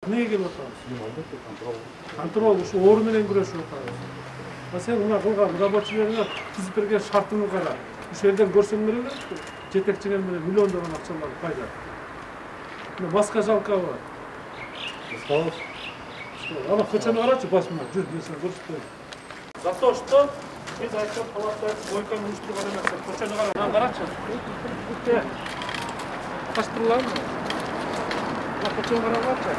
Эмнеге келип атабыз? Контрол ушу оору менен күрөшүп атабыз. Сен мына кылган рабочилерге түзүп берген шартыңды кара. Ушу жерден көрсөңөр эле жетекчилер менен миллиондогон акчалар пайда. Маска жалкабы. Ана көчөнү карачы басмына, жүр мен сага көрсөтөйүн. За то, что biz aytқан талаптарды бойканы уюштурган эмес. Көчөнү кара, мына карачы. Каштырлар мына. Мына көчөнү карачы.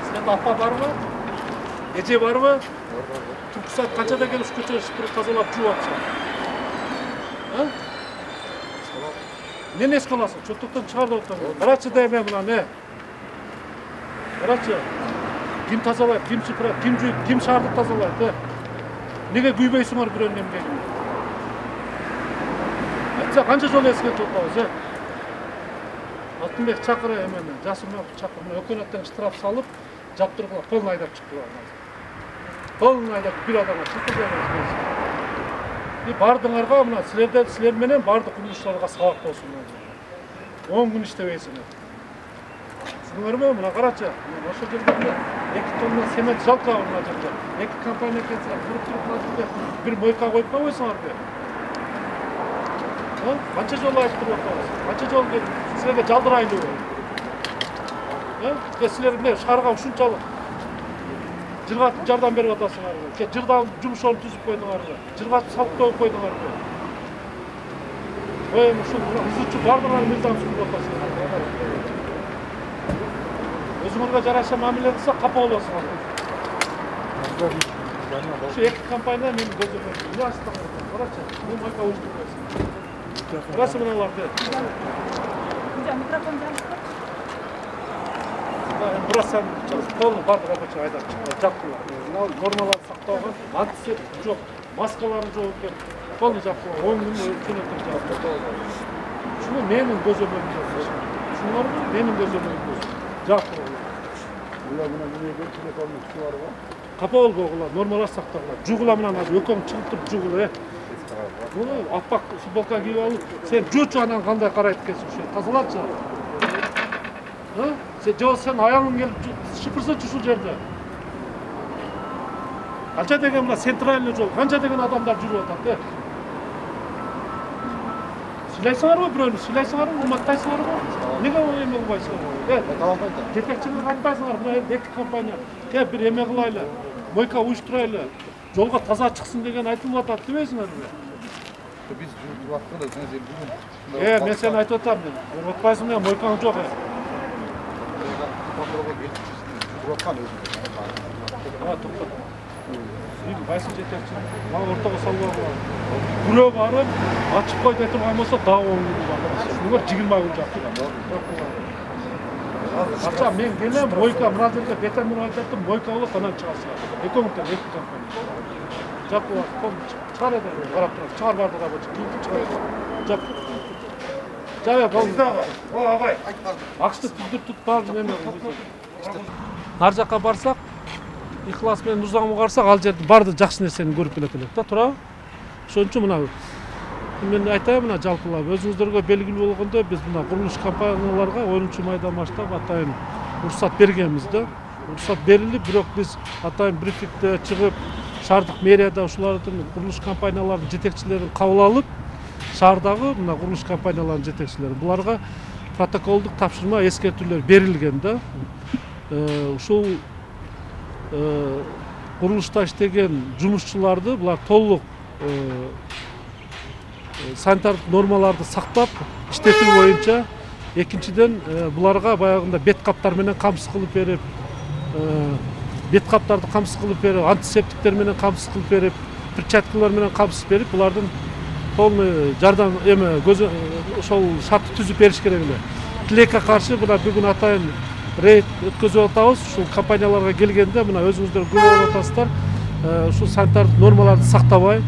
Силерде апа барбы? Эже барбы? Түнкү саат канчада келип ушу көчөнү шыпырып тазалап жууп атышат? Эмне эс кыласың? Чоттуктан чыгарды отурган. Карачы дейм мына не? Карачы. Ким тазалайт, ким шыпырат, ким жууйт, ким шаарды тазалайт, Неге күйбөйсүңөр бирөөнүн эмгегин? Айтса канча жолу эскертип атабыз, Алтынбек чакыр эмени, Жасырмак чакыр, өкмөттөн штраф салып, жаптыргыла, полный айдап чыккыла. Полный айдап бир адамга чыккырбайбыз. И бардыңарга мына силер менен бардык курулушчуларга сабак болсун. 10 күн иштебейсиңер. Түсүңөрбү? Мына карачы. Ошол жерде 2 тонна семент жалкабы мына жерде. 2 компания келсе, туруп мына жерде бир мойка коюп койсоңорбу? Канча жолу айтып атабыз? Канча жолу силерге жалдырайлыбы? Силер эмне шаарга ушунчалык жыргатып жардам берип атасыңарбы? Жырдан жумуш орун түзүп койдуңарбы? Жыргатып салып коюп койдуңарбы? Ой, ушул узучу бардыгын мыйзам түзүп атасыңар. Өзүңөргө жараша мамиле кылса капа болосуңар. Ушу 2 компания менин көзөмө. Карачы, бул майка уюштурбайсың. Карачы мыналарды. Микрофон жабык. Бурасан полный бардык рабочий айдап чыккан. Жапкыла. Нормаларды сактоого, антисептик жок, маскалары жок экен. Полный жапкыла. 10 күн өтүп жатты. Ушуну менин көзөмөмдө. Ушуңарбы менин көзөмөмдө. Жапкыла. Капа болбогула, нормалар сактагыла. Жугула менен азыр өкөң чыгып туруп жугула. Муну аппак футболка кийип алып, сен жуучу анан кандай карайт экенсиң ушу тазалатчы. Сен аяңың келип шыпырсынчы ушул жерде. Канча деген мына центральный жол, канча деген адамдар жүрүп атат, Сыйлайсыңарбы бирөөнү, сыйлайсыңарбы, урматтайсыңарбы? Неге эме кылбайсыңар? Жетекчилерге айтпайсыңар, мына 2 компания, бир эме кылайлы, мойка уюштурайлы, жолго таза чыксын деген айтылып атат дебейсиңарбы? Биз жууп атканда сен бүгүн. Мен сени айтып атам, көрүп атпайсың мен мойкаң жок. Кайсы жетекчи? Мага ортого салбагыла. Бирөө барып, ачып кой деп турган болсо дагы 10 күн бар. Ушуга 20 күн жаптырган. Атса мен келем, мойка мына жерде бетон менен айтаттым, мойка болот, анан чыгасыңар. Экөөңүздөн 2 компания. Жапкыла, чыгар эде, карап туруп, чыгар барды рабочий, кийип чыгар. Жап. Жабы болдугы. О, агай. Акчты түздүртүп барды эме. Нар жакка барсак, ихлас менен узаңы карасак, ал жерде барды жакшы нерсени көрүп келет элек да, туурабы? Ошон үчүн мына мен айтайын, мына жалпылап өзүңүздөргө белгилүү болгондой биз мына курулуш компанияларга 10 майдан баштап атайын уруксат бергенбиз да. Уруксат берилип, бирок биз атайын брифингде чыгып, шаардык мэрияда ушулардын курулуш компанияларынын жетекчилерин кабыл алып, шаардагы мына курулуш компанияларынын жетекчилери буларга протоколдук тапшырма эскертүүлөр берилген да. Ушул курулушта иштеген жумушчуларды булар толук санитардык нормаларды сактап иштетүү боюнча, экинчиден буларга баягында бет каптар менен камсыз кылып берип, антисептиктер менен камсыз кылып берип, перчаткалар менен камсыз берип, булардын полный жардам ошол шартты түзүп бериш керек эле. Тилекке каршы мына бүгүн атайын рейд өткөзүп атабыз. Ушул компанияларга келгенде мына өзүңүздөр көрүп атасыздар. Ушул санитардык нормаларды сактабай,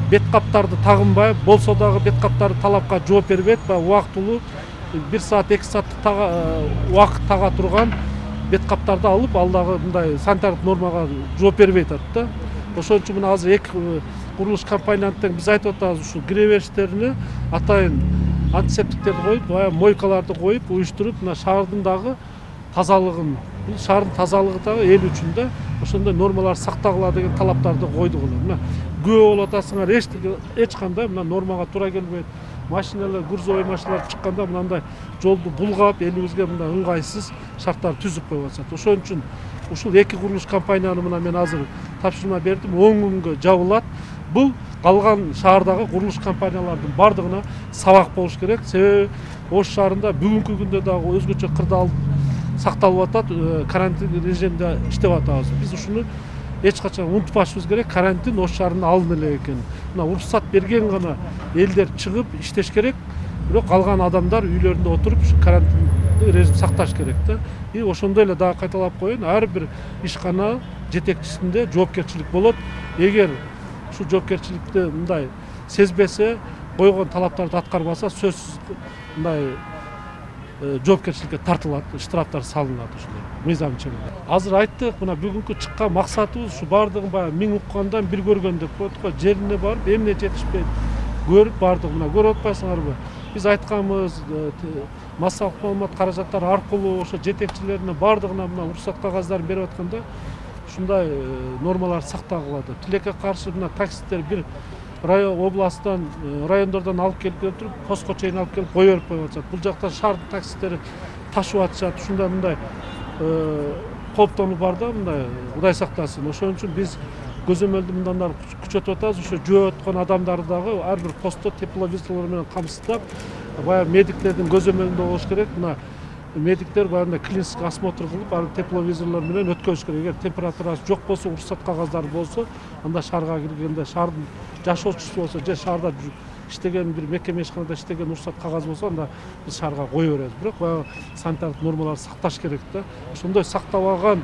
бет каптарды тагынбай, болсо дагы бет каптарды талапка жооп бербейт, убактылуу 1 саат 2 сааттык убакыт тага турган бет каптарды алып, ал дагы мындай санитардык нормага жооп бербей атат да. Ошон үчүн мына азыр 2 курулуш компаниянын биз айтып атабыз, ушул кире бериштерине атайын антисептиктерди коюп, мойкаларды коюп, уюштуруп, мына шаардын дагы тазалыгын Бул шаардын тазалыгы дагы эл үчүн да ошондой нормалар сактагыла деген талаптарды койдук эле. Мына күбө болуп атасыңар, эч кандай мына нормага туура келбейт. Машиналар, грузовой машиналар чыкканда мындай жолду булгап, элибизге мындай ыңгайсыз шарттар түзүп коюп атышат. Ошон үчүн ушул эки курулуш компанияны мына мен азыр тапшырма бердим, 10 күнгө жабылат. Бул калган шаардагы курулуш компаниялардын бардыгына сабак болуш керек. Себеби Ош шаарында бүгүнкү күндө дагы өзгөчө кырдаал сакталып атат, карантин режимде иштеп атабыз. Биз ушуну эч качан унутпашыбыз керек. Карантин Ош шаарында алынып эле экен. Мына уруксат берген гана элдер чыгып иштеш керек. Бирок калган адамдар үйлөрүндө отуруп карантин режим сакташ керек да. И ошондой эле дагы кайталап коеюн, ар бир ишкана жетекчисинде жоопкерчилик болот. Эгер ушул жоопкерчиликти мындай сезбесе, койгон талаптарды аткарбаса, сөзсүз мындай жоопкерчиликке тартылат, штрафтар салынат ушундай мыйзам чегинде. Азыр айттык, мына бүгүнкү чыккан максатыбыз ушу бардыгын баягы 1000 уккандан бир көргөн деп коет го. Жерине барып, эмне жетишпейт көрүп бардык мына көрүп атпайсыңарбы? Биз айтканбыз, массалык маалымат каражаттары аркылуу ошо жетекчилерине бардыгына мына уруксат кагаздарын берип атканда ушундай нормалар сактагыла деп. Тилекке каршы мына таксисттер бир район областтан, райондордон алып келип туруп, постко чейин алып келип кое берип коюп атышат. Бул жакта шаардын таксисттери ташып атышат. Ушундай мындай кооптонуу бар да, мындай Кудай сактасын. Ошон үчүн биз көзөмөлдү мындан ары күчөтүп атабыз. Ошо жөө өткөн адамдарды дагы ар бир постто тепловизорлор менен камсыздап, баягы медиктердин көзөмөлүндө болуш керек. Мына медиктер баягындай клинический осмотр кылып, ар тепловизорлор менен өткөзүш керек. Эгер температурасы жок болсо, уруксат кагаздары болсо, анда шаарга киргенде шаардын жашоочусу болсо, же шаарда иштеген бир мекеме ишканада иштеген уруксат кагаз болсо, анда биз шаарга кое беребиз. Бирок баягы санитардык нормаларды сакташ керек да. Ошондой сактабаган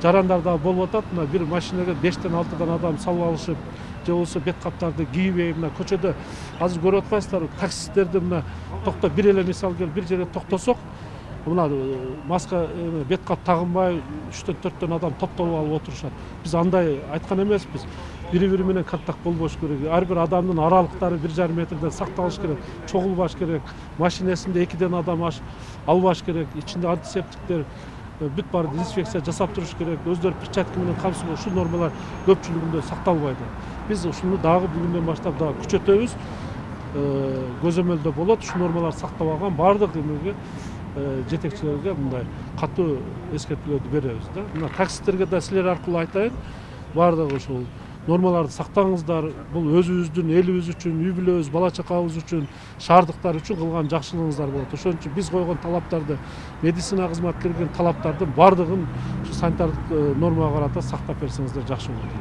жарандар да болуп атат. Мына бир машинеге 5-тен 6-дан адам салып алышып, же болбосо бет каптарды кийбей, мына көчөдө азыр көрүп атпайсыздарбы, таксисттерди мына токтоп бир эле мисал келип бир жерде токтосок, мына маска бет кап тагынбай 3-тен 4-тен адам топтолуп алып отурушат. Биз андай айткан эмеспиз. Бири-бири менен контакт болбош керек. Ар бир адамдын аралыктары 1,5 метрден сакталыш керек, чогулбаш керек. Машинесинде 2ден адам албаш керек. Ичинде антисептиктер бүт бар дезинфекция жасап туруш керек. Өздөрү перчатка менен камсыз ушул нормалар көпчүлүгүндө сакталбайт. Биз ушуну дагы бүгүндөн баштап дагы күчөтөбүз. Көзөмөлдө болот. Ушул нормалар сактабаган бардык эмеге жетекчилерге мындай катуу эскертүүлөрдү беребиз да. Мына таксисттерге да силер аркылуу айтайын. Бардыгы ушул нормаларды сактаңыздар. Бул өзүбүздүн, элибиз үчүн, үй бүлөбүз, бала чакабыз үчүн, шаардыктар үчүн кылган жакшылыгыңыздар болот. Ошон үчүн биз койгон талаптарды, медицина кызматкерлеринин талаптардын бардыгын санитардык нормага карата сактап берсеңиздер жакшы болот.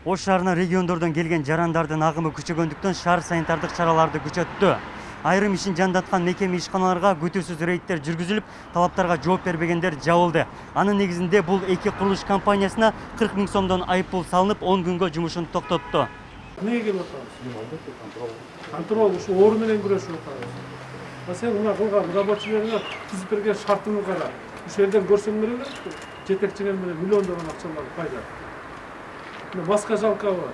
Ош шаарына региондордон келген жарандардын агымы күчөгөндүктөн шаар санитардык чараларды күчөттү. Айрым ишин жандаткан мекеме ишканаларга күтүүсүз рейдтер жүргүзүлүп, талаптарга жооп бербегендер жабылды. Анын негизинде бул эки курулуш компаниясына 40 000 сомдон айыппул салынып, 10 күнгө жумушун токтотту. Эмнеге келип атабыз? Контрол ушу ору менен күрөшүп атабыз. Сен мына кылган рабочилерге түзүп берген шартыңды кара. Ушул жерден көрсөңөр эле жетекчиңер менен миллиондогон акчалар пайда. Маска жалкабы.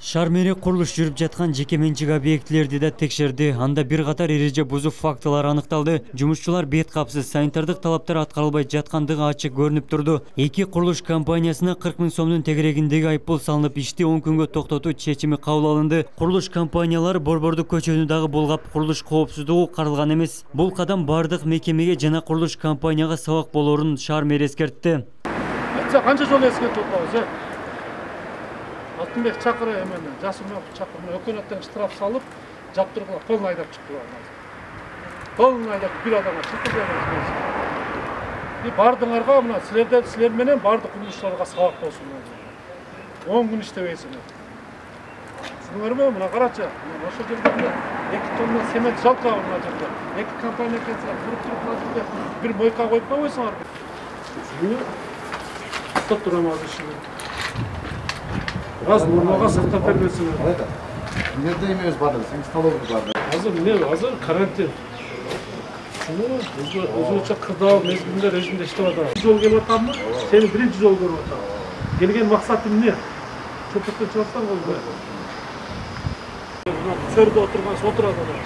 Шаар мэри курулуш жүрүп жаткан жеке менчик объектилерди да текшерди. Анда бир катар эреже бузуу фактылары аныкталды. Жумушчулар бет капсыз, санитардык талаптар аткарылбай жаткандыгы ачык көрүнүп турду. Эки курулуш компаниясына 40 000 сомдун тегерегиндеги айыппул салынып, ишти 10 күнгө токтотуу чечими кабыл алынды. Курулуш компаниялары Борбордук көчөнү дагы булгап, курулуш коопсуздугу каралган эмес. Бул кадам бардык мекемеге жана курулуш компанияга сабак болоорун шаар мэри эскертти. Канча жолу эскертип атабыз, Алтынбек чакыры эмени, Жасымов чакырып, өкмөттөн штраф салып, жаптыргыла, полный айдап чыктылар. Полный айдап бир адамга чакырып эмес. И бардыңарга мына силер менен бардык курулуштарга сабак болсун. 10 күн иштебейсиңер. Түшүнүңөрбү? Мына карачы, ошол жерде 2 тонна семент жалкабы мына жерде. Эки компания келсе, туруп мына жерде бир мойка коюп койбойсуңарбы? Топ турамыз ишини. Раз нормага сактап бербесиңер. Эмнеде эмебиз барды? Сен столовый барды. Азыр карантин. Шуну өзүнчө кырдаал мезгилинде режимде иштеп атабыз. Жол келип атамбы? Сени биринчи жол көрүп атам. Келген максатым эмне? Чөпөттөн чыгасаң болбойт. Мына сөрдө отурганса отурат адам.